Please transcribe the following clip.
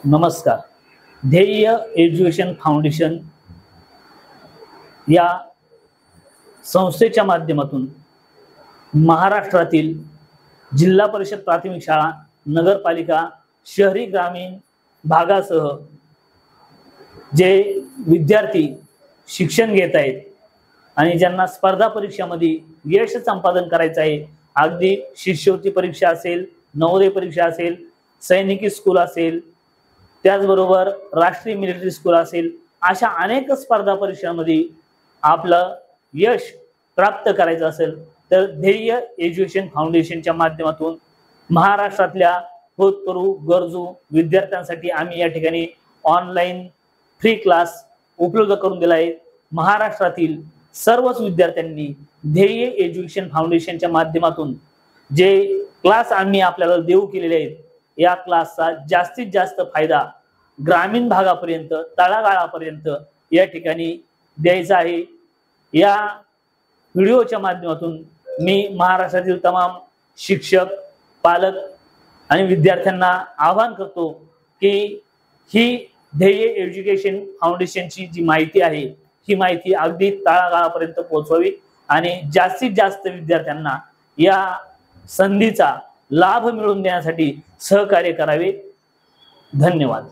नमस्कार. ध्येय education foundation या संस्थेच्या माध्यमातून महाराष्ट्रातील जिल्हा परिषद प्राथमिक शाळा, नगरपालिका, शहरी ग्रामीण भागासह जे विद्यार्थी शिक्षण घेत आहेत आणि ज्यांना स्पर्धा परीक्षांमध्ये यश संपादन करायचं आहे, अगदी शिष्यवृत्ती परीक्षा असेल, नवोदय परीक्षा असेल, सैनिकी स्कूल असेल, त्याचबरोबर राष्ट्रीय मिलिटरी स्कूल असेल, अशा अनेक स्पर्धा परीक्षांमध्ये आपलं यश प्राप्त करायचं असेल तर ध्येय एज्युकेशन फाउंडेशनच्या माध्यमातून महाराष्ट्रातल्या होतकरू गरजू विद्यार्थ्यांसाठी आम्ही या ठिकाणी ऑनलाईन फ्री क्लास उपलब्ध करून दिला आहे. महाराष्ट्रातील सर्वच विद्यार्थ्यांनी ध्येय एज्युकेशन फाउंडेशनच्या माध्यमातून जे क्लास आम्ही आपल्याला देऊ केलेले आहेत, या क्लासचा जास्तीत जास्त फायदा ग्रामीण भागापर्यंत, तळागाळापर्यंत या ठिकाणी द्यायचा आहे. या व्हिडिओच्या माध्यमातून मी महाराष्ट्रातील तमाम शिक्षक, पालक आणि विद्यार्थ्यांना आवाहन करतो की ही ध्येय एज्युकेशन फाउंडेशनची जी माहिती आहे, ही माहिती अगदी तळागाळापर्यंत पोहोचवावी आणि जास्तीत जास्त विद्यार्थ्यांना या संधीचा लाभ मिळवून देण्यासाठी सहकार्य करावे. धन्यवाद.